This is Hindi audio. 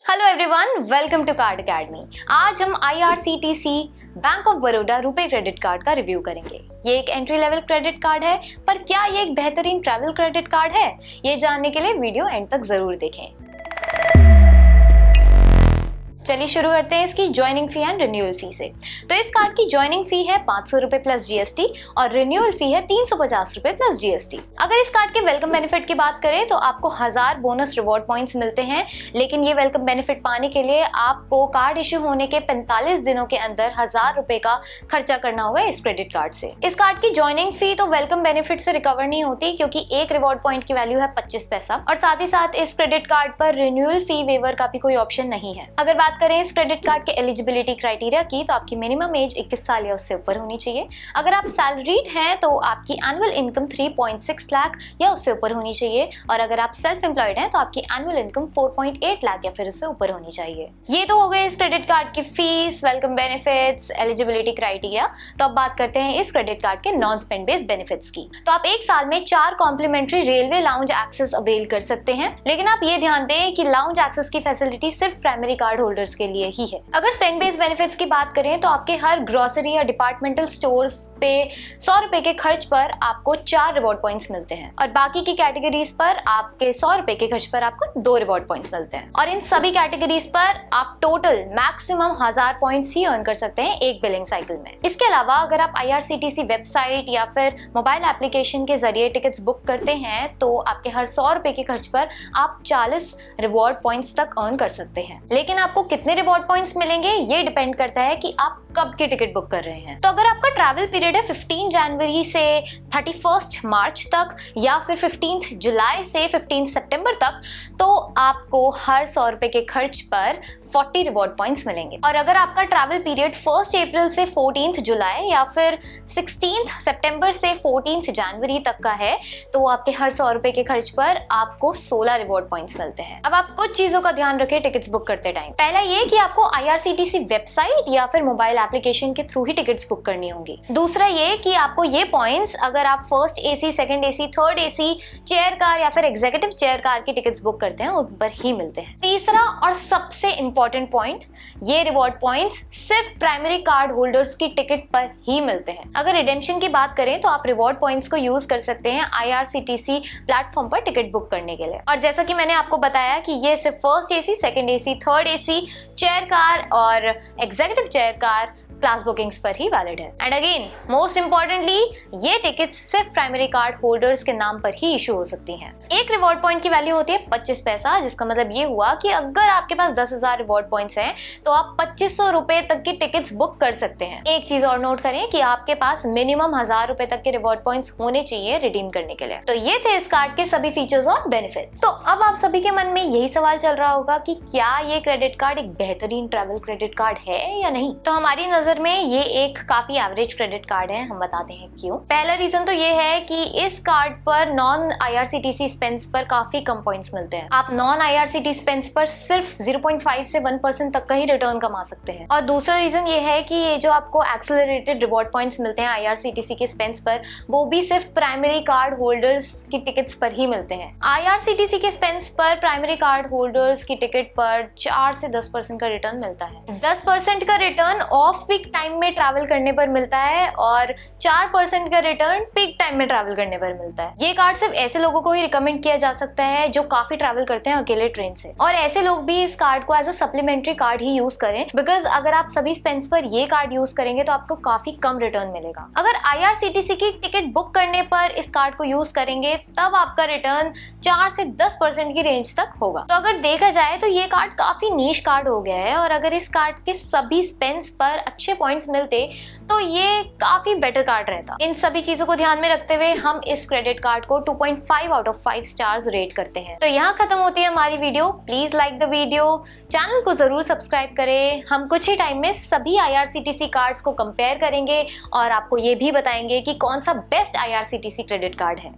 Hello everyone, welcome to card academy. आज हम IRCTC bank of Baroda RuPay credit card का रिव्यू करेंगे। ये एक एंट्री लेवल क्रेडिट कार्ड है, पर क्या ये एक बेहतरीन ट्रैवल क्रेडिट कार्ड है? ये जानने के लिए वीडियो एंड तक जरूर देखें। चलिए शुरू करते हैं इसकी ज्वाइनिंग फी एंड रिन्यूअल फी से। तो इस कार्ड की ज्वाइनिंग फी है 500 रुपए प्लस GST और रिन्यूअल फी है 350 रुपए प्लस GST। अगर इस कार्ड के वेलकम बेनिफिट की बात करें तो आपको 1000 बोनस रिवॉर्ड पॉइंट्स मिलते हैं, लेकिन ये वेलकम बेनिफिट पाने के लिए आपको कार्ड इश्यू होने के 45 दिनों के अंदर 1000 रुपए का खर्चा करना होगा इस क्रेडिट कार्ड से। इस कार्ड की ज्वाइनिंग फी तो वेलकम बेनिफिट से रिकवर नहीं होती, क्योंकि एक रिवॉर्ड पॉइंट की वैल्यू है 25 पैसा और साथ ही साथ इस क्रेडिट कार्ड पर रिन्यूअल फी वेवर का भी कोई ऑप्शन नहीं है। अगर बात करें इस क्रेडिट कार्ड के एलिजिबिलिटी क्राइटेरिया की, तो आपकी मिनिमम एज 21 साल या उससे ऊपर होनी चाहिए। अगर आप सैलरीड हैं तो आपकी एनुअल इनकम 3.6 लाख या उससे ऊपर होनी चाहिए, और अगर आप सेल्फ एम्प्लॉयड हैं तो आपकी एनुअल इनकम 4.8 लाख या फिर उससे ऊपर होनी चाहिए। ये तो हो गए इस क्रेडिट कार्ड की fees, welcome benefits, eligibility criteria. तो अब बात करते हैं इस क्रेडिट कार्ड के नॉन स्पेंड बेस्ड बेनिफिट्स की। तो आप एक साल में 4 complimentary railway lounge access avail कर सकते हैं, लेकिन आप ये ध्यान दें कि लाउंज एक्सेस की फैसिलिटी सिर्फ प्राइमरी कार्ड होल्डर्स के लिए ही है। अगर स्पेंड बेस्ड बेनिफिट्स की बात करें तो आपके हर ग्रोसरी या डिपार्टमेंटल स्टोर्स पे 100 रुपए के खर्च पर आपको 4 रिवॉर्ड पॉइंट्स मिलते हैं, और बाकी की कैटेगरीज पर आपके 100 रुपए के खर्च पर आपको 2 रिवॉर्ड पॉइंट्स मिलते हैं। और इन सभी कैटेगरीज पर आप टोटल मैक्सिमम 1000 पॉइंट्स ही अर्न कर सकते हैं एक बिलिंग साइकिल में। इसके अलावा अगर आप IRCTC वेबसाइट या फिर मोबाइल एप्लीकेशन के जरिए टिकट्स बुक करते हैं तो आपके हर 100 रुपए के खर्च पर आप 40 रिवॉर्ड पॉइंट्स तक अर्न कर सकते हैं। लेकिन आपको कितने रिवॉर्ड पॉइंट्स मिलेंगे ये डिपेंड करता है कि आप कब की टिकट बुक कर रहे हैं। तो अगर आपका ट्रैवल पीरियड है 15 जनवरी से 31 मार्च तक या फिर 15 जुलाई से 15 सितंबर तक, तो आपको हर 100 रुपए के खर्च पर 40 रिवॉर्ड पॉइंट्स मिलेंगे। और अगर आपका ट्रैवल पीरियड 1 अप्रैल से 14 जुलाई या फिर 16 सितंबर से 14 जनवरी तक का है, तो आपके हर 100 रुपए के खर्च पर आपको 16 रिवॉर्ड पॉइंट्स मिलते हैं। अब आप कुछ चीजों का ध्यान रखें टिकट्स बुक करते टाइम। पहला ये कि आपको IRCTC वेबसाइट या फिर मोबाइल एप्लीकेशन के थ्रू ही टिकट्स बुक करनी होंगी। दूसरा ये कि आपको ये पॉइंट्स अगर आप first AC, second AC, third AC, chair car या फिर एग्जीक्यूटिव चेयर कार की टिकट्स बुक करते हैं उन पर ही मिलते हैं। तीसरा और सबसे इंपॉर्टेंट पॉइंट, ये रिवॉर्ड पॉइंट्स सिर्फ प्राइमरी कार्ड होल्डर्स की टिकट पर ही मिलते हैं। अगर रिडेम्पशन की बात करें तो आप रिवॉर्ड पॉइंट्स को यूज कर सकते हैं IRCTC प्लेटफॉर्म पर टिकट बुक करने के लिए। और जैसा कि मैंने आपको बताया कि ये सिर्फ first AC, second AC, third AC, chair car और executive chair car class bookings पर ही वैलिड है। एंड अगेन मोस्ट इंपॉर्टेंटली, ये टिकट्स सिर्फ प्राइमरी कार्ड होल्डर्स के नाम पर ही इशू हो सकती हैं। एक रिवॉर्ड पॉइंट की वैल्यू होती है 25 पैसा, जिसका मतलब ये हुआ कि अगर आपके पास 10,000 रिवॉर्ड पॉइंट्स हैं तो आप 2500 रुपए तक की टिकट्स बुक कर सकते हैं। एक चीज और नोट करें कि आपके पास मिनिमम 1000 रुपए तक के रिवॉर्ड पॉइंट्स होने चाहिए रिडीम करने के लिए। तो ये थे इस कार्ड के सभी फीचर्स और बेनिफिट। तो अब आप सभी के मन में यही सवाल चल रहा होगा कि क्या ये क्रेडिट कार्ड एक बेहतरीन ट्रैवल क्रेडिट कार्ड है या नहीं। तो हमारी नजर में ये एक काफी एवरेज क्रेडिट कार्ड है। हम बताते हैं क्यों। पहला रीजन तो ये है कि इस कार्ड पर नॉन IRCTC स्पेंड्स पर काफी कम पॉइंट्स मिलते हैं। आप नॉन IRCTC स्पेंड्स पर सिर्फ 0.5 से 1% तक का ही रिटर्न कमा सकते हैं। और दूसरा रीजन ये है कि ये जो आपको एक्सेलरेटेड रिवॉर्ड पॉइंट्स मिलते हैं IRCTC के स्पेंड्स पर, वो भी सिर्फ प्राइमरी कार्ड होल्डर्स की टिकट्स पर ही मिलते हैं। IRCTC के स्पेंड्स पर प्राइमरी कार्ड होल्डर्स की टिकट पर 4 से 10% का रिटर्न मिलता है। 10% का रिटर्न ऑफ पीक टाइम में ट्रैवल करने पर मिलता है और 4% का रिटर्न पीक टाइम में ट्रैवल करने पर मिलता है। ये कार्ड सिर्फ ऐसे लोगों को ही रिकमेंड किया जा सकता है जो काफी ट्रैवल करते हैं अकेले ट्रेन से, और ऐसे लोग भी इस कार्ड को एज अ सप्लीमेंट्री कार्ड ही यूज करें, बिकॉज अगर आप सभी स्पेंड्स पर ये कार्ड यूज करेंगे तो आपको काफी कम रिटर्न मिलेगा। अगर IRCTC की टिकट बुक करने पर इस कार्ड को यूज करेंगे तब आपका रिटर्न 4 से 10% की रेंज तक होगा। तो अगर देखा जाए तो ये कार्ड काफी नीश कार्ड हो गया है, और अगर इस कार्ड के सभी स्पेंड्स पर अच्छे पॉइंट्स मिलते तो ये काफी बेटर कार्ड रहता। इन सभी चीजों को ध्यान में रखते हुए हम इस क्रेडिट कार्ड को 2.5 आउट ऑफ 5 स्टार्स रेट करते हैं। तो यहाँ खत्म होती है हमारी video. Please like the video, channel को जरूर सब्सक्राइब करें। हम कुछ ही टाइम में सभी IRCTC कार्ड्स को कंपेयर करेंगे और आपको ये भी बताएंगे कि कौन सा बेस्ट IRCTC क्रेडिट कार्ड है।